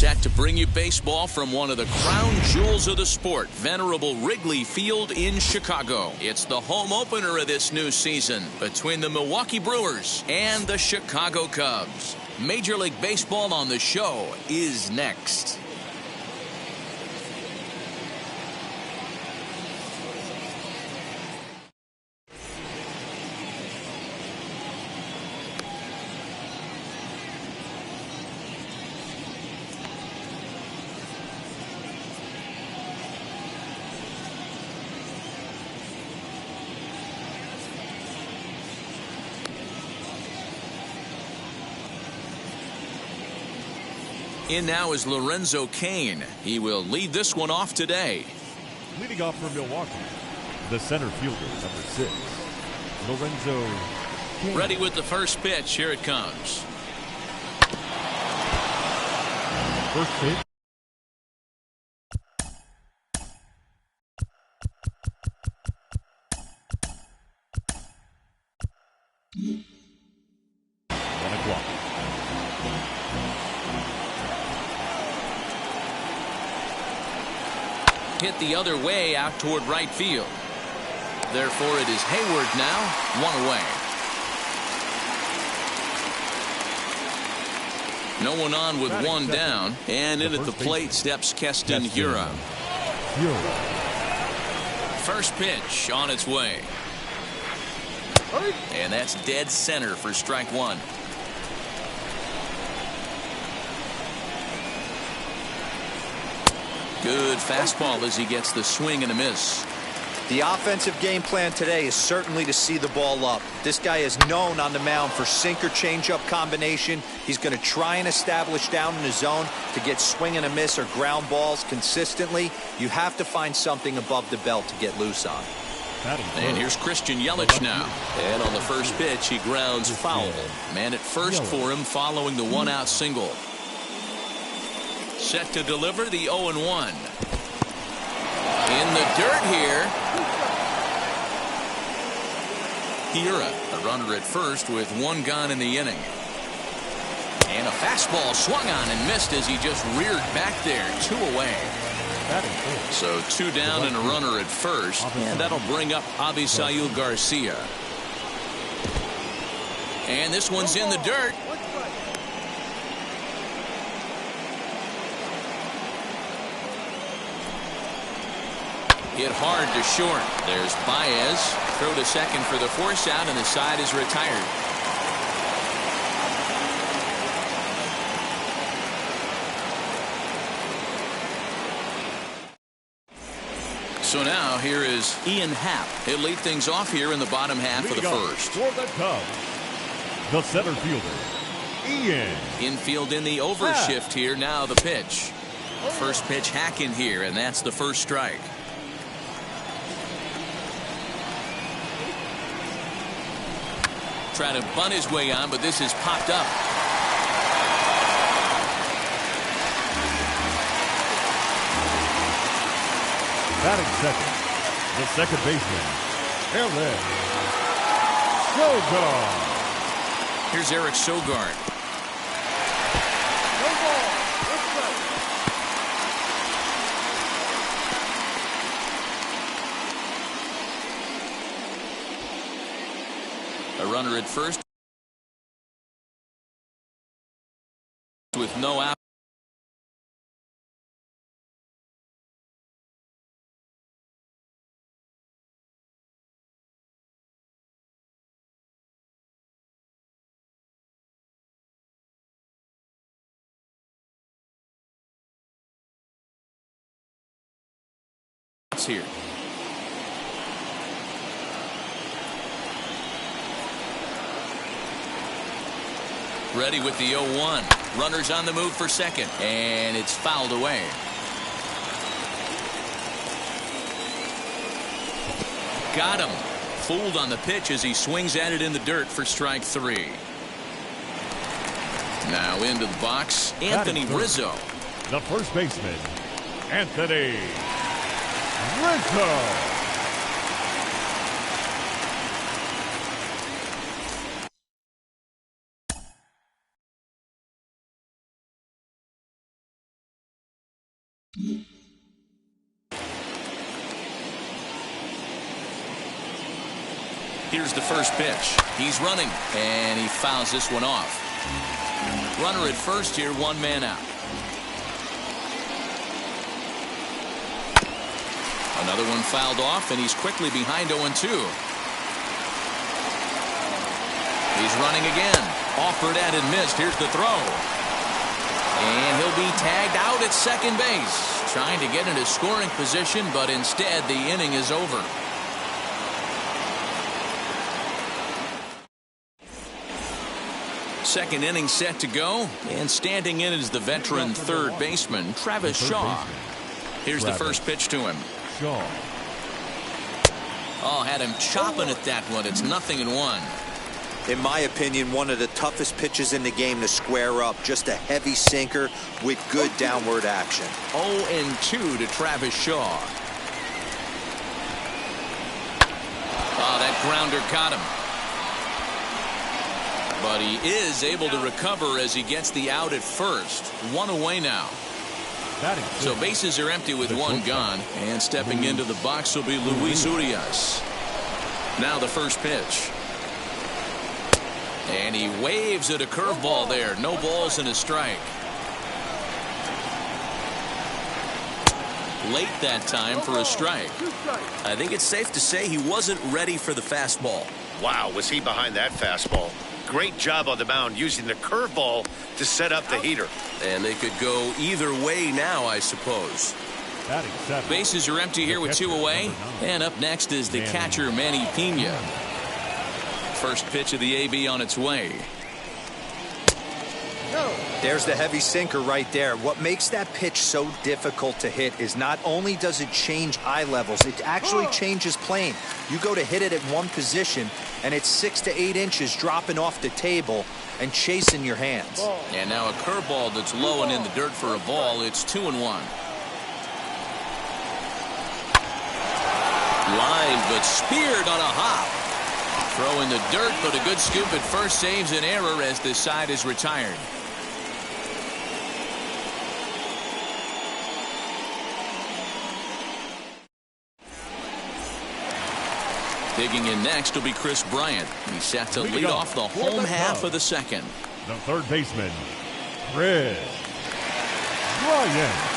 set to bring you baseball from one of the crown jewels of the sport, venerable Wrigley Field in Chicago. It's the home opener of this new season between the Milwaukee Brewers and the Chicago Cubs. Major League Baseball on the show is next. In now is Lorenzo Cain. He will lead this one off today. Leading off for Milwaukee, the center fielder, number 6, Lorenzo Cain. Ready with the first pitch. Here it comes. First pitch. Hit the other way out toward right field. Therefore, it is Hayward now, one away. No one on with one down, and in at the plate steps Keston Hiura. First pitch on its way. And that's dead center for strike one. Good fastball as he gets the swing and a miss. The offensive game plan today is certainly to see the ball up. This guy is known on the mound for sinker changeup combination. He's going to try and establish down in the zone to get swing and a miss or ground balls consistently. You have to find something above the belt to get loose on. And here's Christian Yelich now. And on the first pitch, he grounds foul. Man at first for him following the one-out single. Set to deliver the 0-1. In the dirt here. Hiura, a runner at first with one gone in the inning. And a fastball swung on and missed as he just reared back there. 2 away. So 2 down and a runner at first. And that'll bring up Avisail Garcia. And this one's in the dirt. Hit hard to short. There's Baez. Throw to second for the force out, and the side is retired. So now here is Ian Happ. He'll lead things off here in the bottom half of the first. For the Cubs, the center fielder, Ian. Infield in the overshift here. Now the pitch. First pitch hack in here, and that's the first strike. Trying to bunt his way on, but this is popped up. Batting second, the second baseman, Eric Sogard. Here's Eric Sogard. A runner at first with no out. Here. Ready with the 0-1. Runners on the move for second, and it's fouled away. Got him. Fooled on the pitch as he swings at it in the dirt for strike 3. Now into the box, Anthony Rizzo. The first baseman, Anthony Rizzo. Here's the first pitch. He's running, and he fouls this one off. Runner at first here, one man out. Another one fouled off, and he's quickly behind 0-2. He's running again. Offered at and missed. Here's the throw. And he'll be tagged out at second base. Trying to get into scoring position, but instead the inning is over. Second inning set to go, and standing in is the veteran third baseman, Travis Shaw. Here's the first pitch to him. Shaw. Oh, had him chopping at that one. It's 0-1. In my opinion, one of the toughest pitches in the game to square up. Just a heavy sinker with good downward action. 0-2 to Travis Shaw. Oh, that grounder caught him. But he is able to recover as he gets the out at first. One away now. So bases are empty with one gone. And stepping into the box will be Luis Urias. Now the first pitch. And he waves at a curveball there. No balls and a strike. Late that time for a strike. I think it's safe to say he wasn't ready for the fastball. Wow, was he behind that fastball? Great job on the mound using the curveball to set up the heater. And they could go either way now, I suppose. Bases are empty here with two away. And up next is the catcher, Manny Pena. First pitch of the AB on its way. There's the heavy sinker right there. What makes that pitch so difficult to hit is not only does it change eye levels, it actually changes plane. You go to hit it at one position, and it's 6 to 8 inches dropping off the table and chasing your hands. And now a curveball that's low and in the dirt for a ball. It's 2-1. Line, but speared on a hop. Throw in the dirt, but a good scoop at first saves an error as this side is retired. Digging in next will be Chris Bryant. He's set to lead off the home half of the second. The third baseman, Chris Bryant.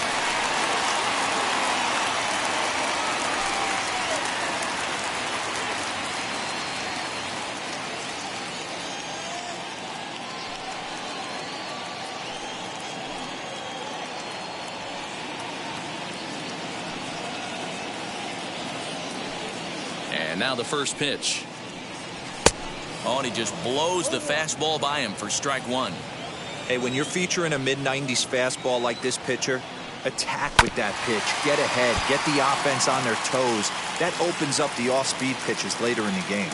And now the first pitch. Oh, and he just blows the fastball by him for strike one. Hey, when you're featuring a mid-90s fastball like this pitcher, attack with that pitch. Get ahead. Get the offense on their toes. That opens up the off-speed pitches later in the game.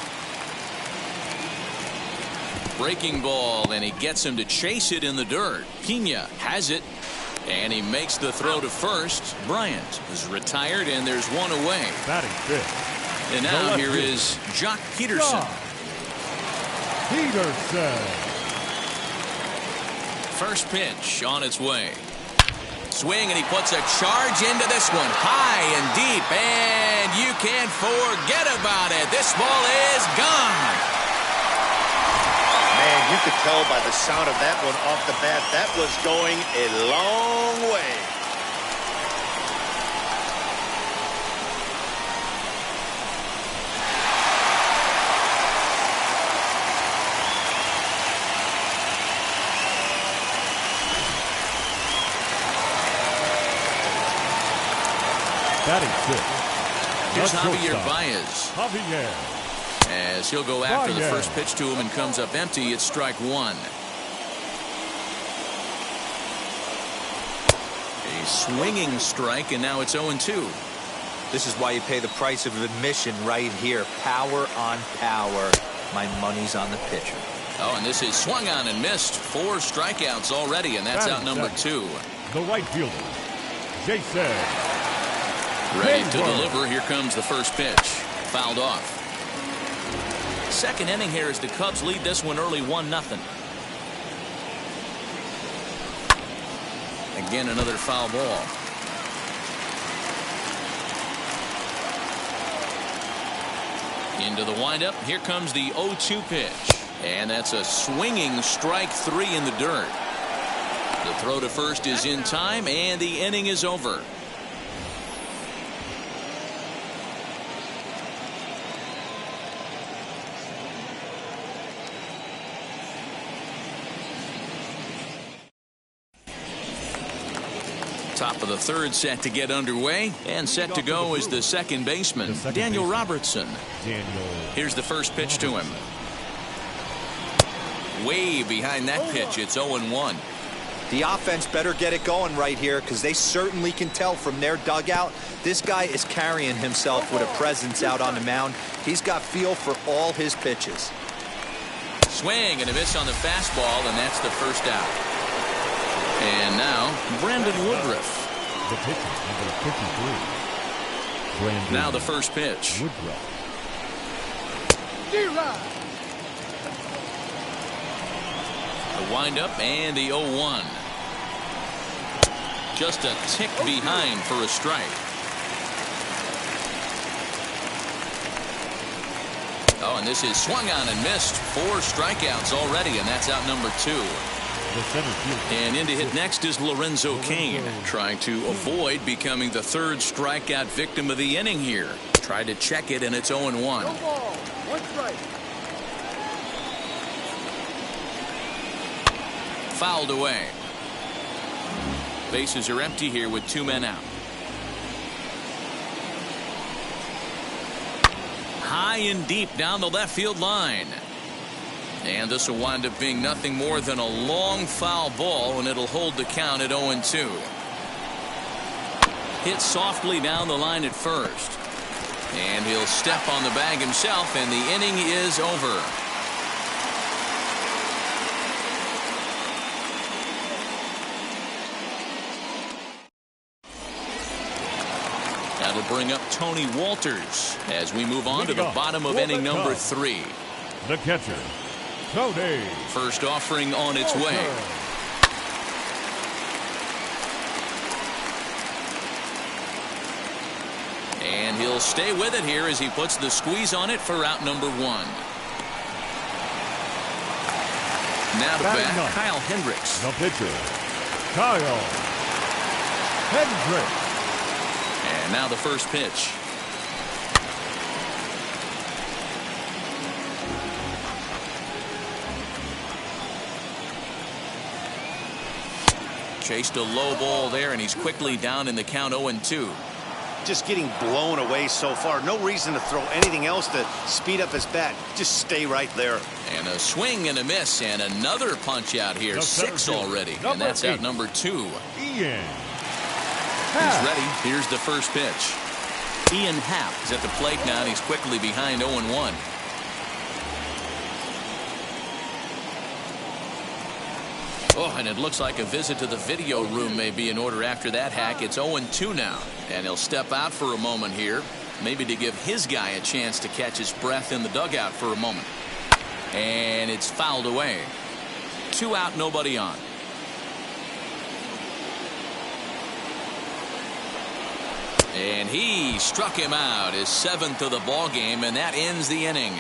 Breaking ball, and he gets him to chase it in the dirt. Pena has it, and he makes the throw to first. Bryant is retired, and there's one away. Batting fifth. And now here is Jock Peterson. First pitch on its way. Swing, and he puts a charge into this one. High and deep, and you can't forget about it. This ball is gone. Man, you could tell by the sound of that one off the bat, that was going a long way. Batting fifth. Here's Javier Baez. As he'll go after the first pitch to him and comes up empty, it's strike one. A swinging strike, and now it's 0-2. This is why you pay the price of admission right here. Power on power. My money's on the pitcher. Oh, and this is swung on and missed. 4 strikeouts already, and that's out number 2. The right fielder, Jason. Ready to deliver. Here comes the first pitch. Fouled off. Second inning here as the Cubs lead this one early 1-0. Again, another foul ball. Into the windup. Here comes the 0-2 pitch. And that's a swinging strike three in the dirt. The throw to first is in time, and the inning is over. Top of the third set to get underway, and set to go is the second baseman, Daniel Robertson. Here's the first pitch to him. Way behind that pitch. It's 0-1. The offense better get it going right here, because they certainly can tell from their dugout this guy is carrying himself with a presence out on the mound. He's got feel for all his pitches. Swing and a miss on the fastball, and that's the first out. And now Brandon Woodruff. The pitcher, number 53. Brandon now the first pitch. Woodruff. The windup and the 0-1. Just a tick behind for a strike. Oh, and this is swung on and missed. 4 strikeouts already, and that's out number 2. And in to hit next is Lorenzo Cain, trying to avoid becoming the third strikeout victim of the inning here. Tried to check it, and it's 0-1. No ball, 1 strike. Fouled away. Bases are empty here with 2 men out. High and deep down the left field line. And this will wind up being nothing more than a long foul ball, and it'll hold the count at 0-2. Hit softly down the line at first. And he'll step on the bag himself, and the inning is over. That'll bring up Tony Walters as we move on to the bottom of inning number 3. The catcher, Tony. First offering on its way. And he'll stay with it here as he puts the squeeze on it for out number 1. Now to bat, Kyle Hendricks. The pitcher, Kyle Hendricks. And now the first pitch. Chased a low ball there, and he's quickly down in the count 0-2. Just getting blown away so far. No reason to throw anything else to speed up his bat. Just stay right there. And a swing and a miss, and another punch out here. 6 already, and that's out number 2. Ian. He's ready. Here's the first pitch. Ian Happ is at the plate now, and he's quickly behind 0-1. Oh, and it looks like a visit to the video room may be in order after that hack. It's 0-2 now, and he'll step out for a moment here, maybe to give his guy a chance to catch his breath in the dugout for a moment. And it's fouled away. 2 out, nobody on. And he struck him out, his 7th of the ball game, and that ends the inning.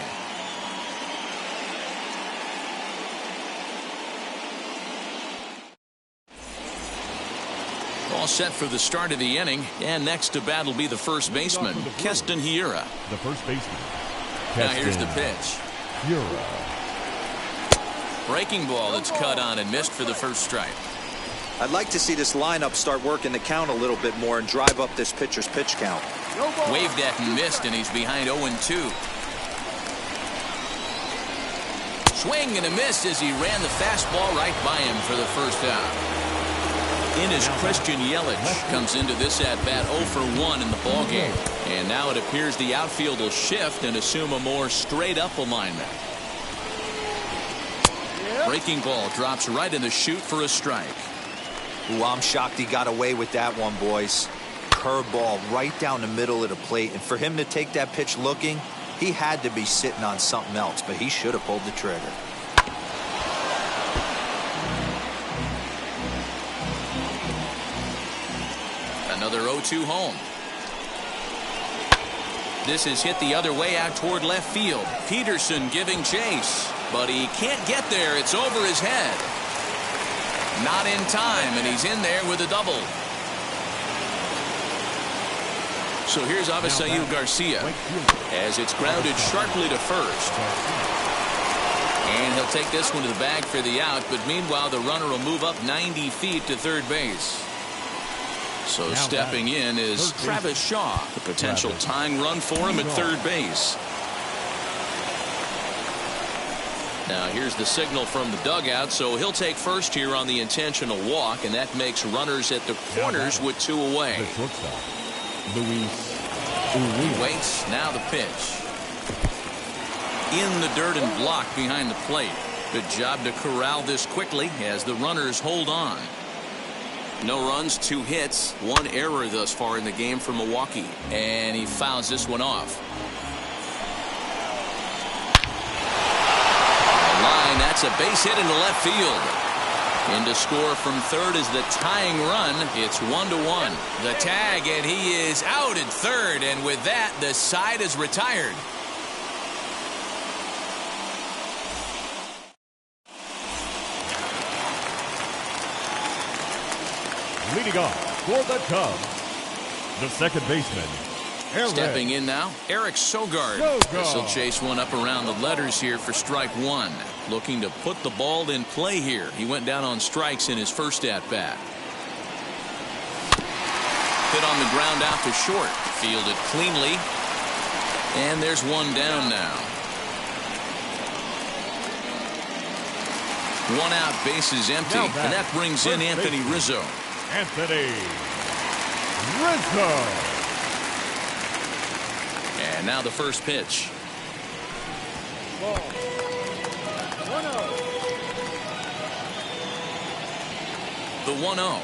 All set for the start of the inning, and next to bat will be the first baseman, Keston Hiura. The first baseman. Now here's the pitch. Hiura. Breaking ball that's cut on and missed for the first strike. I'd like to see this lineup start working the count a little bit more and drive up this pitcher's pitch count. Waved at and missed, and he's behind 0-2. Swing and a miss as he ran the fastball right by him for the first out. In is Christian Yelich, comes into this at-bat 0 for 1 in the ballgame. And now it appears the outfield will shift and assume a more straight-up alignment. Breaking ball drops right in the chute for a strike. Ooh, I'm shocked he got away with that one, boys. Curveball right down the middle of the plate, and for him to take that pitch looking, he had to be sitting on something else, but he should have pulled the trigger. Another 0-2 home. This is hit the other way out toward left field. Peterson giving chase, but he can't get there. It's over his head. Not in time, and he's in there with a double. So here's Avisail Garcia as it's grounded sharply to first. And he'll take this one to the bag for the out, but meanwhile the runner will move up 90 feet to third base. So stepping in is Travis Shaw, the potential tying run for him at third base. Now here's the signal from the dugout, so he'll take first here on the intentional walk, and that makes runners at the corners with 2 away. He waits, now the pitch. In the dirt and blocked behind the plate. Good job to corral this quickly as the runners hold on. No runs, 2 hits, 1 error thus far in the game for Milwaukee. And he fouls this one off. On the line, that's a base hit into left field. In to score from third is the tying run. It's 1-1. The tag, and he is out at third. And with that, the side is retired. Leading off for the Cubs, the second baseman, Eric. Stepping in now, Eric Sogard. This will chase one up around the letters here for strike 1. Looking to put the ball in play here. He went down on strikes in his first at-bat. Hit on the ground out to short. Fielded cleanly. And there's one down now. 1 out, bases empty. And that brings in Anthony Rizzo. Anthony Rizzo. And now the first pitch. Ball. 1-0. The 1-0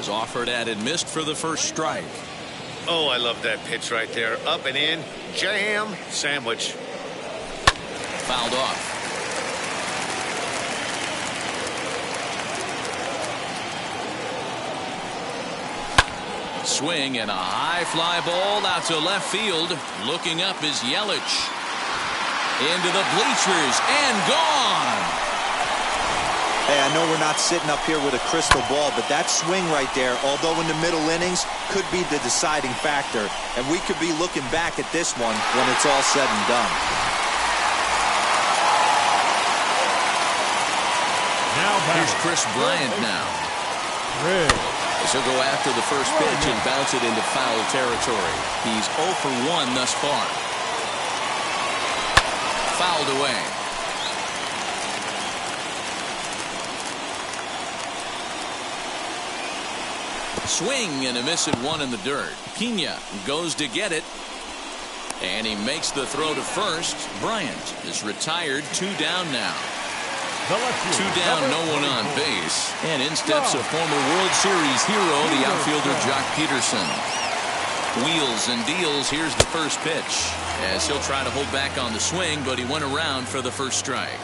is offered at and missed for the first strike. Oh, I love that pitch right there. Up and in, jam, sandwich. Fouled off. Swing and a high fly ball out to left field. Looking up is Yelich. Into the bleachers and gone. Hey, I know we're not sitting up here with a crystal ball, but that swing right there, although in the middle innings, could be the deciding factor. And we could be looking back at this one when it's all said and done. Here's Chris Bryant now. As he'll go after the first pitch and bounce it into foul territory. He's 0 for 1 thus far. Fouled away. Swing and a miss at 1 in the dirt. Pena goes to get it. And he makes the throw to first. Bryant is retired. 2 down now. 2 down, no one on base. And in steps a former World Series hero, the outfielder Jock Peterson. Wheels and deals. Here's the first pitch. As he'll try to hold back on the swing, but he went around for the first strike.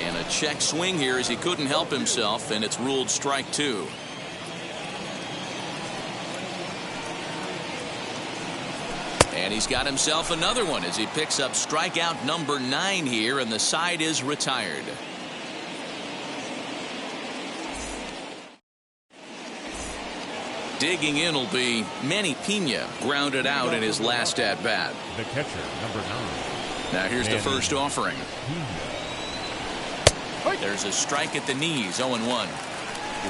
And a check swing here as he couldn't help himself, and it's ruled strike 2. And he's got himself another one as he picks up strikeout number 9 here, and the side is retired. Digging in will be Manny Pena, grounded out in his last at-bat. The catcher, number 9. Now here's the first offering. There's a strike at the knees, 0-1.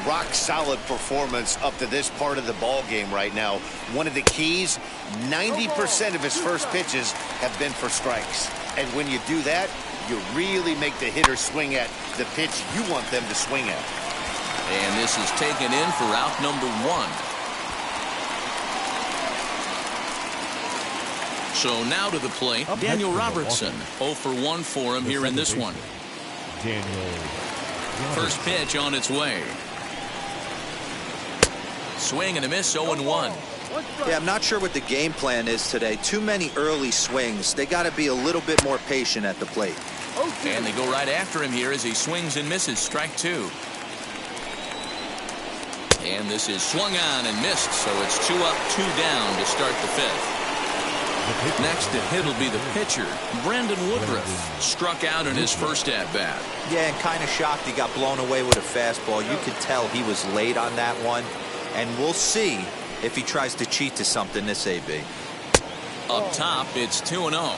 Rock solid performance up to this part of the ball game right now. One of the keys, 90% of his first pitches have been for strikes. And when you do that, you really make the hitter swing at the pitch you want them to swing at. And this is taken in for out number 1. So now to the plate, Daniel Robertson. 0 for 1 for him here in this one. First pitch on its way. Swing and a miss, 0-1. Yeah, I'm not sure what the game plan is today. Too many early swings. They got to be a little bit more patient at the plate. And they go right after him here as he swings and misses. Strike 2. And this is swung on and missed, so it's 2 up, 2 down to start the 5th. Next to hit will be the pitcher, Brandon Woodruff. Struck out in his first at-bat. Yeah, and kind of shocked he got blown away with a fastball. You could tell he was late on that one. And we'll see if he tries to cheat to something this AB. Up top, it's 2-0.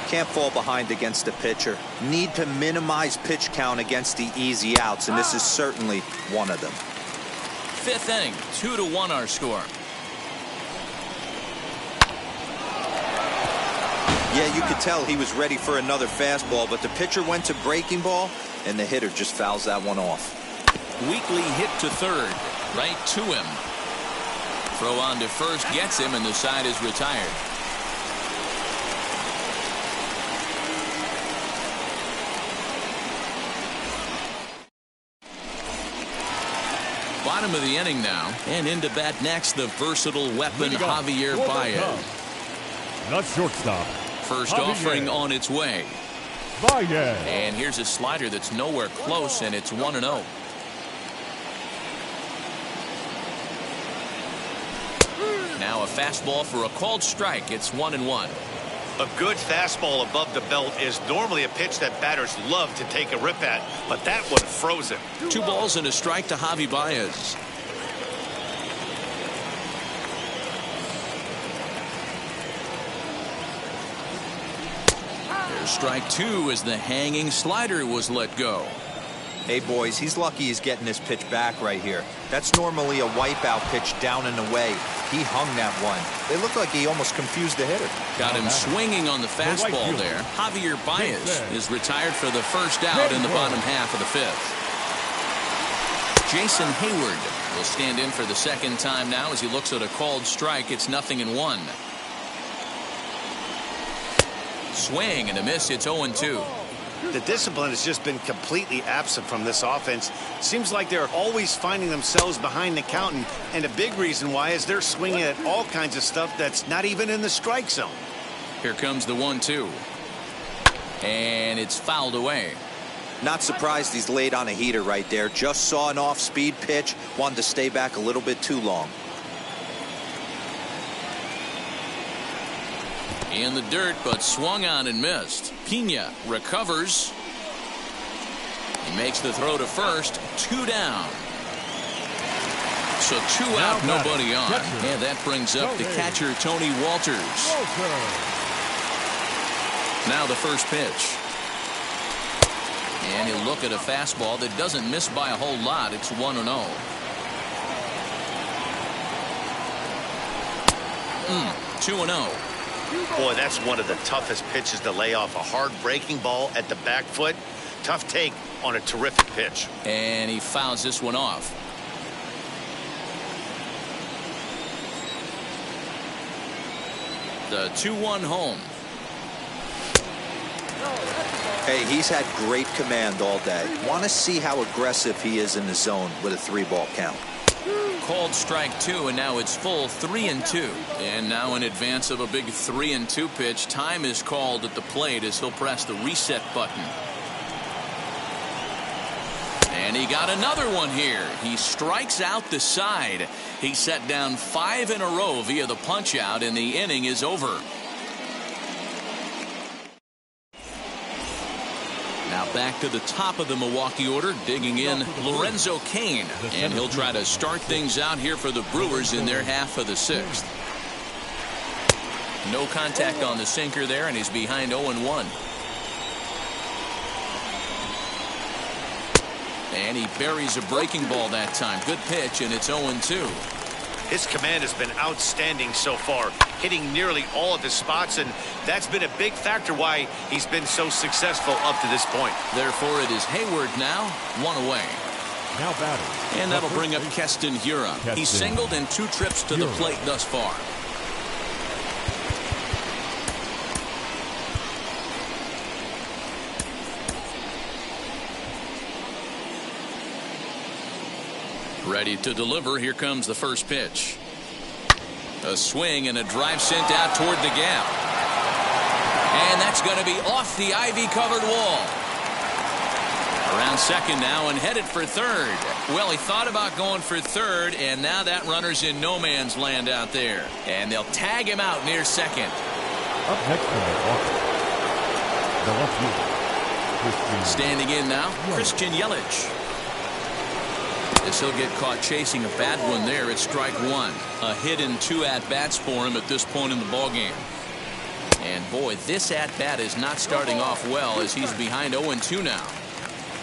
Can't fall behind against the pitcher. Need to minimize pitch count against the easy outs, and this is certainly one of them. 5th inning, 2-1 our score. Yeah, you could tell he was ready for another fastball, but the pitcher went to breaking ball, and the hitter just fouls that one off. Weekly hit to third, right to him. Throw on to first gets him, and the side is retired. Bottom of the inning now, and into bat next, the versatile weapon Javier Baez. Not shortstop. First Javier. offering on its way. Baez. And here's a slider that's nowhere close, and it's 1-0. Now a fastball for a called strike. It's 1-1. A good fastball above the belt is normally a pitch that batters love to take a rip at, but that one froze him. 2 balls and a strike to Javi Baez. There's strike 2 as the hanging slider was let go. Hey, boys, he's lucky he's getting this pitch back right here. That's normally a wipeout pitch down and away. He hung that one. It looked like he almost confused the hitter. Got him swinging on the fastball there. Javier Baez is retired for the first out in the bottom half of the 5th. Jason Hayward will stand in for the second time now as he looks at a called strike. It's 0-1. Swing and a miss. It's 0-2. The discipline has just been completely absent from this offense. Seems like they're always finding themselves behind the count, and a big reason why is they're swinging at all kinds of stuff that's not even in the strike zone. Here comes the 1-2. And it's fouled away. Not surprised he's laid on a heater right there. Just saw an off-speed pitch. Wanted to stay back a little bit too long. In the dirt, but swung on and missed. Pena recovers. He makes the throw to first. 2 down. So 2 out, nobody on. And that brings up the catcher, Tony Walters. Now the first pitch. And he'll look at a fastball that doesn't miss by a whole lot. It's 1-0. 2-0. Boy, that's one of the toughest pitches to lay off. A hard breaking ball at the back foot. Tough take on a terrific pitch. And he fouls this one off. The 2-1 home. Hey, he's had great command all day. Want to see how aggressive he is in the zone with a 3-ball count. Called strike 2, and now it's full 3-2. And now in advance of a big 3-2 pitch, time is called at the plate as he'll press the reset button. And he got another one here. He strikes out the side. He set down 5 in a row via the punch out, and the inning is over. Now back to the top of the Milwaukee order, digging in Lorenzo Cain, and he'll try to start things out here for the Brewers in their half of the 6th. No contact on the sinker there, and he's behind 0-1. And he buries a breaking ball that time. Good pitch, and it's 0-2. His command has been outstanding so far, hitting nearly all of his spots, and that's been a big factor why he's been so successful up to this point. Therefore, it is Hayward now, 1 away. Now batting. And that'll bring up Keston Hiura. He's singled in 2 trips to the plate thus far. Ready to deliver. Here comes the first pitch. A swing and a drive sent out toward the gap. And that's going to be off the ivy-covered wall. Around second now and headed for third. Well, he thought about going for third, and now that runner's in no man's land out there. And they'll tag him out near second. Up next from Milwaukee, the left fielder, standing in now, Christian Yelich. As he'll get caught chasing a bad one there at strike one. A hit and 2 at-bats for him at this point in the ballgame. And boy, this at-bat is not starting off well as he's behind 0-2 now.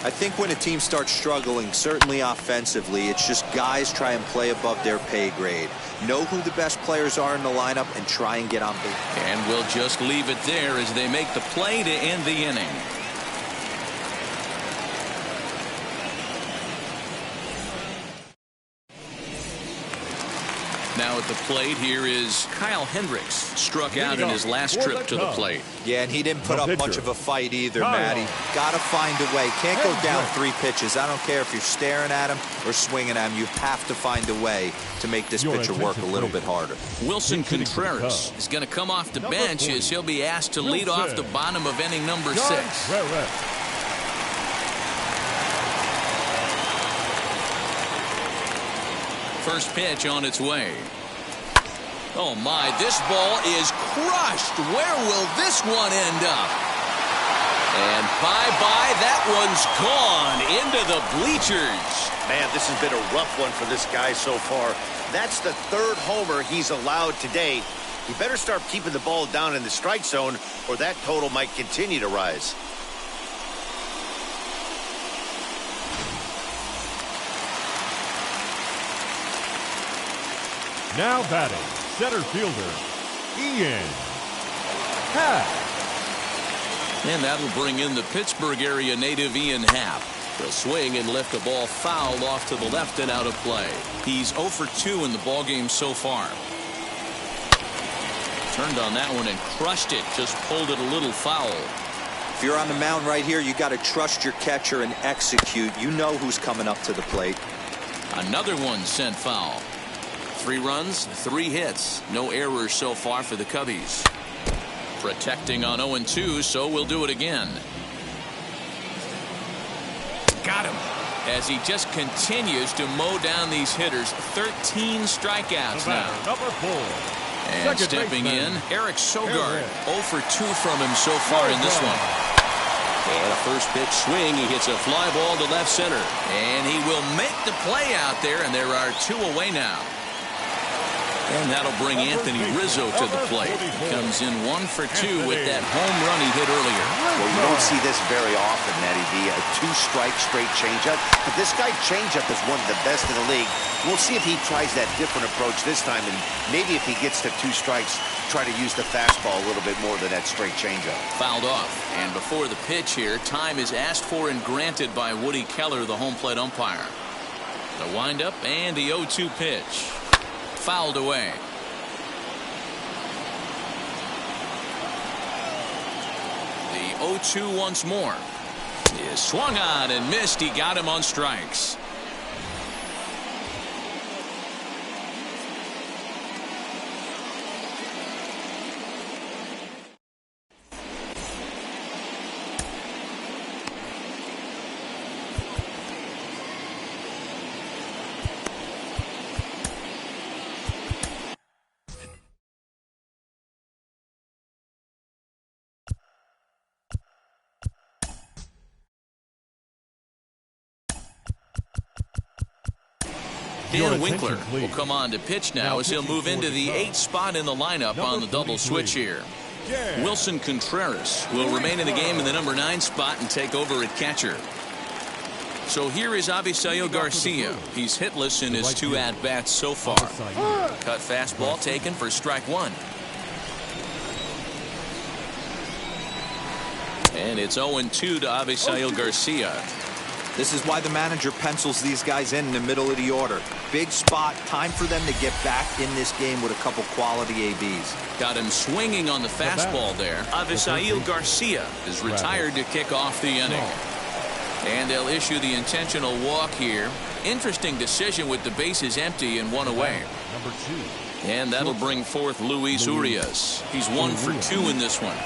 I think when a team starts struggling, certainly offensively, it's just guys try and play above their pay grade. Know who the best players are in the lineup and try and get on base. And we'll just leave it there as they make the play to end the inning. Now at the plate here is Kyle Hendricks. Struck out in his last trip to the plate. Yeah, and he didn't put up much of a fight either, Matty. Got to find a way. Can't go down 3 pitches. I don't care if you're staring at him or swinging at him. You have to find a way to make this pitcher work a little bit harder. Wilson Contreras is going to come off the bench as he'll be asked to lead off the bottom of inning number 6. First pitch on its way. Oh my, this ball is crushed. Where will this one end up? And bye-bye, that one's gone into the bleachers. Man, this has been a rough one for this guy so far. That's the 3rd homer he's allowed today. He better start keeping the ball down in the strike zone or that total might continue to rise. Now batting, center fielder, Ian Happ. And that'll bring in the Pittsburgh area native Ian Happ. He'll swing and lift a ball fouled off to the left and out of play. He's 0 for 2 in the ballgame so far. Turned on that one and crushed it. Just pulled it a little foul. If you're on the mound right here, you got to trust your catcher and execute. You know who's coming up to the plate. Another one sent foul. 3 runs, 3 hits. No errors so far for the Cubbies. Protecting on 0-2, so we'll do it again. Got him. As he just continues to mow down these hitters. 13 strikeouts now. Number 4. And stepping in, Eric Sogard. 0 for 2 from him so far in this one. And a first pitch swing. He hits a fly ball to left center. And he will make the play out there, and there are 2 away now. And that'll bring Anthony Rizzo to the plate. He comes in 1 for 2 with that home run he hit earlier. Well, you don't see this very often, Matty B. A 2-strike straight changeup. But this guy changeup is one of the best in the league. We'll see if he tries that different approach this time. And maybe if he gets to 2 strikes, try to use the fastball a little bit more than that straight changeup. Fouled off. And before the pitch here, time is asked for and granted by Woody Keller, the home plate umpire. The windup and the 0-2 pitch. Fouled away. The 0-2 once more. Is swung on and missed. He got him on strikes. Dan Winkler will come on to pitch now as he'll move into the 8th spot in the lineup on the double switch here. Wilson Contreras will remain in the game in the number 9 spot and take over at catcher. So here is Avisail Garcia. He's hitless in his 2 at-bats so far. Cut fastball taken for strike 1. And it's 0-2 to Avisail Garcia. This is why the manager pencils these guys in the middle of the order. Big spot. Time for them to get back in this game with a couple quality ABs. Got him swinging on the fastball there. Avisail Garcia is retired to kick off the inning. And they'll issue the intentional walk here. Interesting decision with the bases empty and 1 away. Number 2. And that'll bring forth Luis Urias. He's 1 for 2 in this one.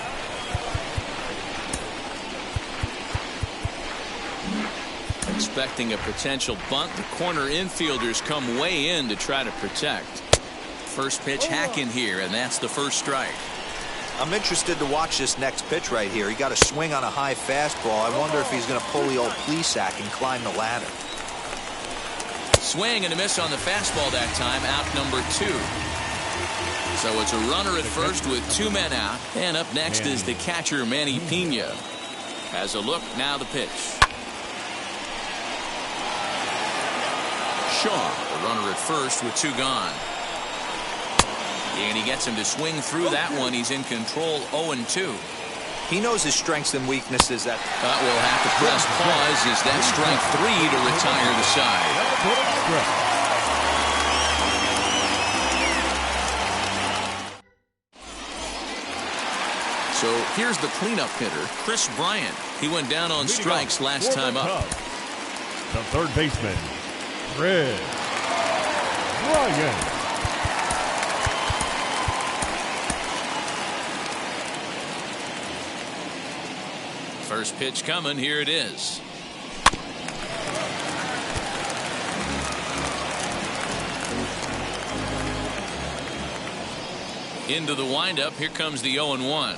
Expecting a potential bunt. The corner infielders come way in to try to protect. First pitch hacking here, and that's the first strike. I'm interested to watch this next pitch right here. He got a swing on a high fastball. I wonder if he's going to pull the old plesac and climb the ladder. Swing and a miss on the fastball that time. Out number 2. So it's a runner at first with 2 men out. And up next is the catcher, Manny Pena. Has a look, now the pitch. Shaw, the runner at first with 2 gone. And he gets him to swing through that one. He's in control, 0-2. He knows his strengths and weaknesses. That will have to press pause as that strike 3 to retire the side. So here's the cleanup hitter, Chris Bryant. He went down on strikes last time up. The third baseman, Chris Bryant. First pitch coming. Here it is. Into the windup. Here comes the 0-1.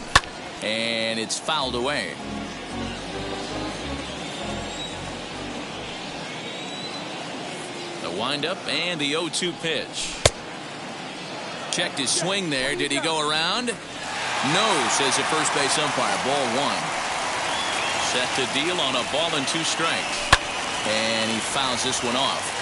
And it's fouled away. The windup and the 0-2 pitch. Checked his swing there. Did he go around? No, says the first base umpire. Ball 1. Set to deal on a ball and 2 strikes. And he fouls this one off.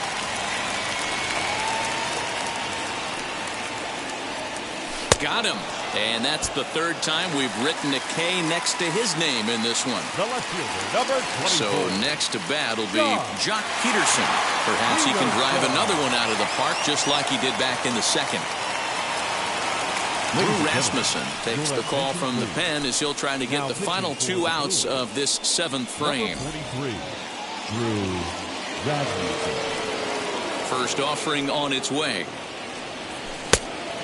Got him. And that's the 3rd time we've written a K next to his name in this one. The left fielder, number 24. So next to bat will be Jock Peterson. Perhaps he can drive another one out of the park just like he did back in the 2nd. Drew Rasmussen takes the call from the pen as he'll try to get the final 2 outs of this 7th frame. Drew Rasmussen. First offering on its way.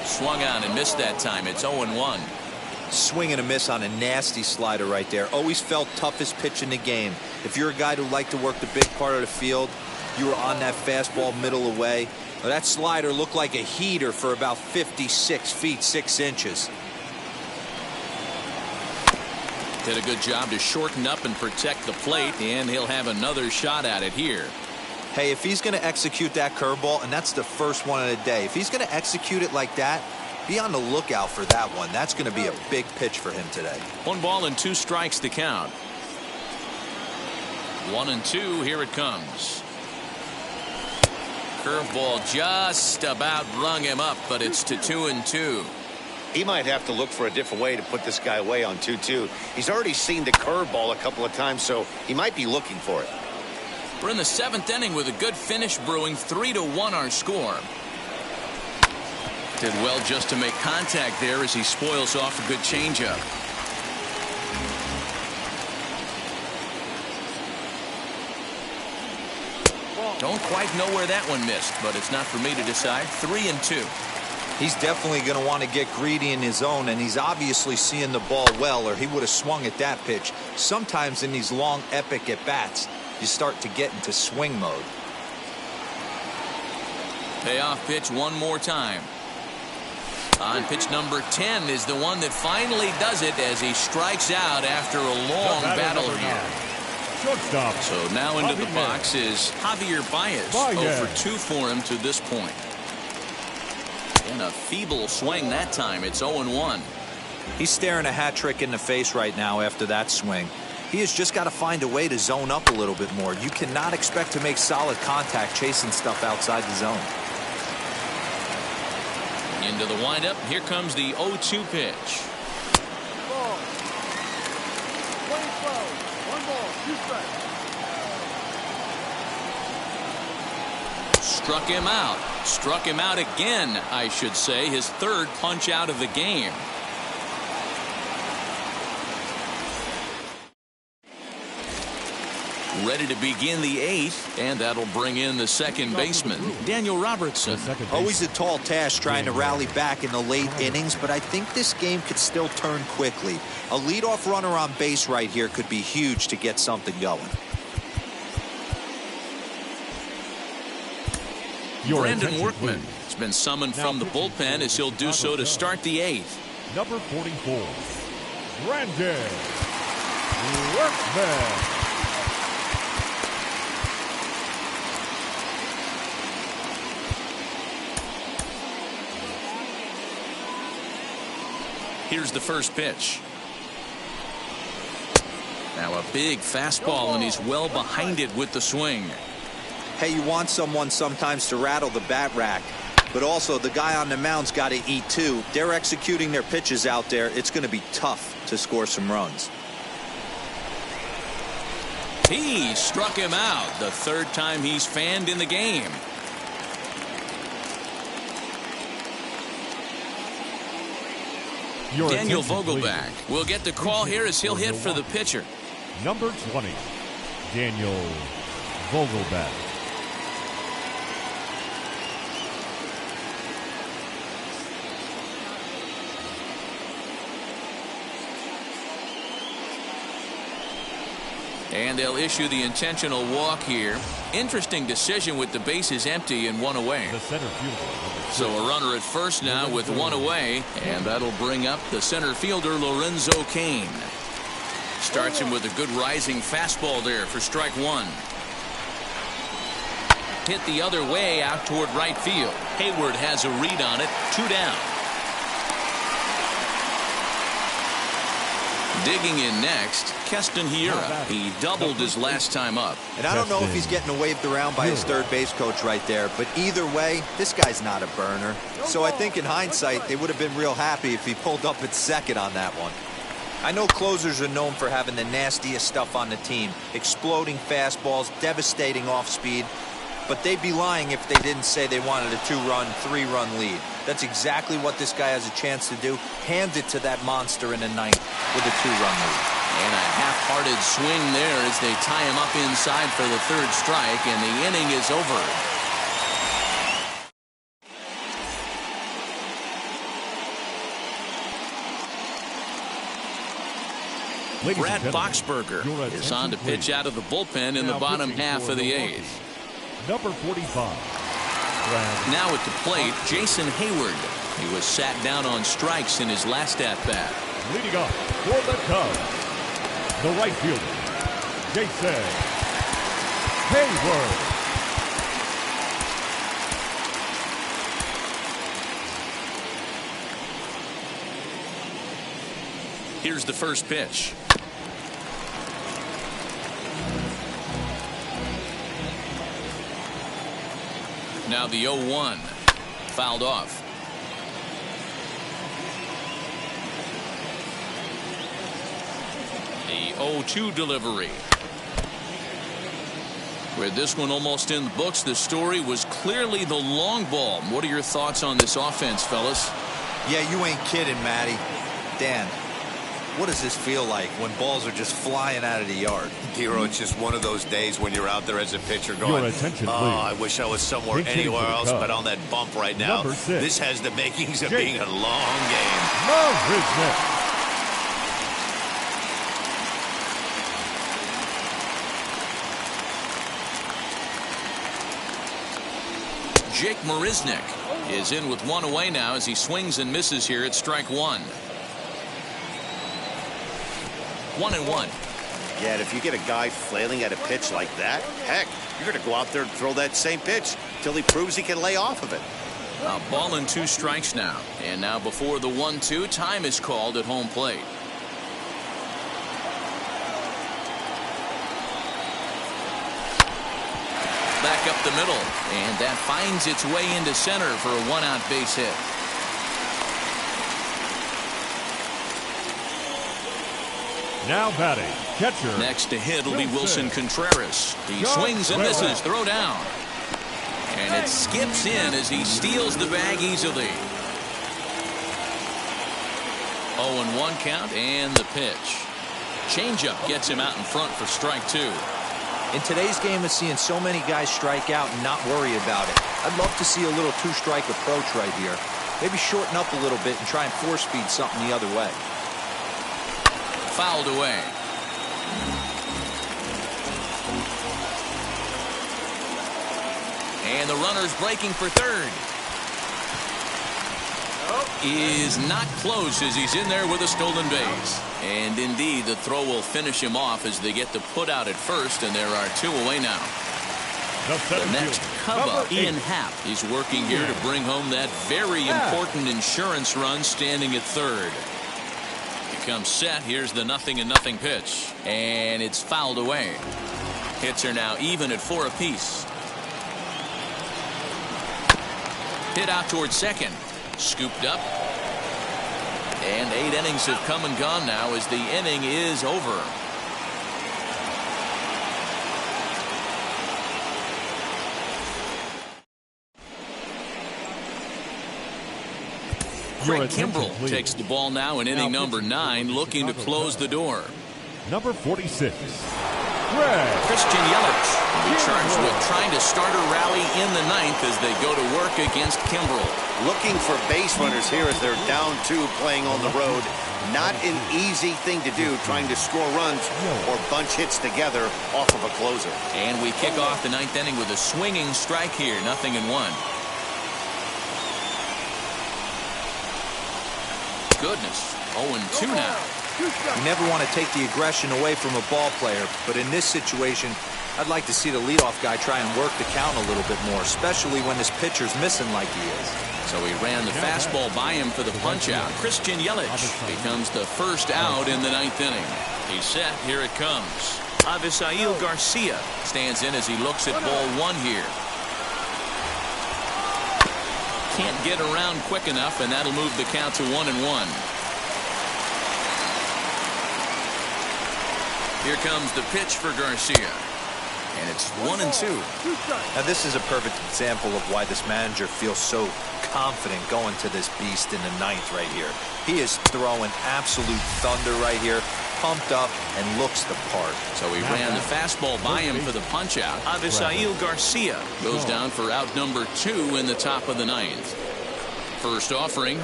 Swung on and missed that time. It's 0-1. Swing and a miss on a nasty slider right there. Always felt toughest pitch in the game. If you're a guy who liked to work the big part of the field, you were on that fastball middle away. Well, that slider looked like a heater for about 56 feet 6 inches. Did a good job to shorten up and protect the plate, and he'll have another shot at it here. Hey, if he's going to execute that curveball, and that's the first one of the day, if he's going to execute it like that, be on the lookout for that one. That's going to be a big pitch for him today. 1 ball and 2 strikes to count. 1-2. Here it comes. Curveball just about rung him up, but it's to 2-2. He might have to look for a different way to put this guy away on 2-2. He's already seen the curveball a couple of times, so he might be looking for it. We're in the 7th inning with a good finish brewing. 3-1 our score. Did well just to make contact there as he spoils off a good changeup. Don't quite know where that one missed, but it's not for me to decide. 3-2. He's definitely going to want to get greedy in his zone, and he's obviously seeing the ball well, or he would have swung at that pitch. Sometimes in these long, epic at-bats, you start to get into swing mode. Payoff pitch one more time. On pitch number 10 is the one that finally does it as he strikes out after a long battle here. Shortstop. So now into the box is Javier Baez. 0-for-2 for him to this point. And a feeble swing that time. It's 0-1. He's staring a hat trick in the face right now after that swing. He has just got to find a way to zone up a little bit more. You cannot expect to make solid contact chasing stuff outside the zone. Into the windup. Here comes the 0-2 pitch. Ball. 20-12. 1 ball, 2 strikes. Struck him out. Struck him out again, I should say. His 3rd punch out of the game. Ready to begin the 8th, and that'll bring in the 2nd baseman, Daniel Robertson. Always a tall task trying to rally back in the late innings, but I think this game could still turn quickly. A leadoff runner on base right here could be huge to get something going. Your Brandon attention, Workman please. has been summoned Now from the pitching bullpen for as he'll do so to start the 8th. Number 44, Brandon Workman. Here's the first pitch. Now a big fastball, and he's well behind it with the swing. Hey, you want someone sometimes to rattle the bat rack, but also the guy on the mound's got to eat too. They're executing their pitches out there. It's going to be tough to score some runs. He struck him out, the 3rd time he's fanned in the game. Your Daniel attention, Vogelback please. will get the call here as he'll hit for the pitcher. Number 20, Daniel Vogelback. And they'll issue the intentional walk here. Interesting decision with the bases empty and 1 away. The center fielder. So a runner at first now with 1 away, and that'll bring up the center fielder Lorenzo Cain. Starts him with a good rising fastball there for strike 1. Hit the other way out toward right field. Hayward has a read on it. 2 down. Digging in next, Keston Hiura. He doubled his last time up. And I don't know if he's getting waved around by his third base coach right there, but either way, this guy's not a burner. So I think in hindsight, they would have been real happy if he pulled up at second on that one. I know closers are known for having the nastiest stuff on the team, exploding fastballs, devastating off speed, but they'd be lying if they didn't say they wanted a 2-run, 3-run lead. That's exactly what this guy has a chance to do. Hand it to that monster in the 9th with a 2-run lead. And a half-hearted swing there as they tie him up inside for the 3rd strike, and the inning is over. Brad Boxberger is on to pitch out of the bullpen in the bottom half of the 8th. Number 45. Now at the plate, Jason Hayward. He was sat down on strikes in his last at-bat. Leading off for the Cubs, the right fielder, Jason Hayward. Here's the first pitch. Now the 0-1. Fouled off. The 0-2 delivery. With this one almost in the books, the story was clearly the long ball. What are your thoughts on this offense, fellas? Yeah, you ain't kidding, Matty. Dan, what does this feel like when balls are just flying out of the yard? Hero, it's just one of those days when you're out there as a pitcher going, Your attention, oh, please. I wish I was somewhere anywhere else but on that bump right now. Number 6. This has the makings of being a long game. Jake Marisnick is in with 1 away now as he swings and misses here at strike 1. 1-1. Yeah, and if you get a guy flailing at a pitch like that, heck, you're going to go out there and throw that same pitch till he proves he can lay off of it. A ball and 2 strikes now. And now before the 1-2, time is called at home plate. Back up the middle, and that finds its way into center for a 1-out base hit. Now batting, catcher. Next to hit will be Wilson Contreras. He swings and misses, throw down. And it skips in as he steals the bag easily. 0-1 count and the pitch. Changeup gets him out in front for strike 2. In today's game of seeing so many guys strike out and not worry about it, I'd love to see a little 2-strike approach right here. Maybe shorten up a little bit and try and 4-speed something the other way. Fouled away. And the runner's breaking for third. Is not close as he's in there with a stolen base. And indeed, the throw will finish him off as they get the put out at first, and there are 2 away now. The next Cub up, Ian Happ. He's working here to bring home that very important insurance run, standing at third. He comes set. Here's the 0-0 pitch. And it's fouled away. Hits are now even at 4 apiece. Hit out towards second. Scooped up. And 8 innings have come and gone now as the inning is over. Craig Kimbrell takes the ball now in inning number 9, looking to close the door. Number 46. Christian Yelich will be charged with trying to start a rally in the 9th as they go to work against Kimbrell. Looking for base runners here as they're down 2 playing on the road. Not an easy thing to do, trying to score runs or bunch hits together off of a closer. And we kick off the 9th inning with a swinging strike here, 0-1. Goodness, 0-2 now. You never want to take the aggression away from a ball player, but in this situation, I'd like to see the leadoff guy try and work the count a little bit more, especially when this pitcher's missing like he is. So he ran the fastball by him for the punch-out. Christian Yelich becomes the first out in the 9th inning. He's set. Here it comes. Avisail Garcia stands in as he looks at ball 1 here. Can't get around quick enough, and that'll move the count to 1-1. Here comes the pitch for Garcia. And it's 1-2. Now this is a perfect example of why this manager feels so confident going to this beast in the 9th right here. He is throwing absolute thunder right here, pumped up, and looks the part. So he ran the fastball by him for the punch-out. Avisail Garcia goes down for out number 2 in the top of the 9th. First offering,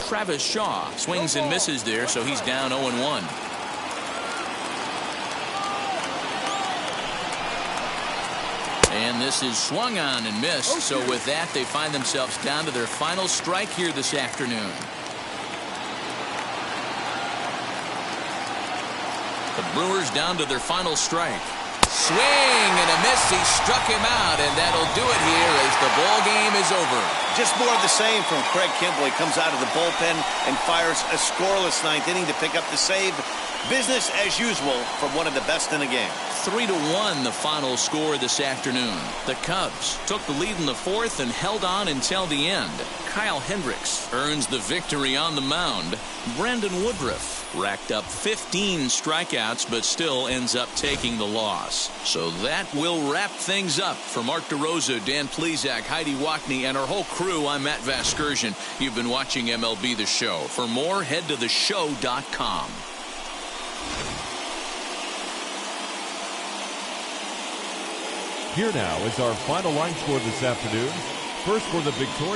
Travis Shaw swings and misses there, so he's down 0-1. And this is swung on and missed. So with that, they find themselves down to their final strike here this afternoon. The Brewers down to their final strike. Swing and a miss. He struck him out, and that'll do it here as the ball game is over. Just more of the same from Craig Kimbrell. He comes out of the bullpen and fires a scoreless 9th inning to pick up the save. Business as usual from one of the best in the game. 3-1 the final score this afternoon. The Cubs took the lead in the 4th and held on until the end. Kyle Hendricks earns the victory on the mound. Brandon Woodruff racked up 15 strikeouts but still ends up taking the loss. So that will wrap things up. For Mark DeRosa, Dan Plesac, Heidi Wackney, and our whole crew, I'm Matt Vasgersian. You've been watching MLB The Show. For more, head to theshow.com. Here now is our final line score this afternoon. First for the victorious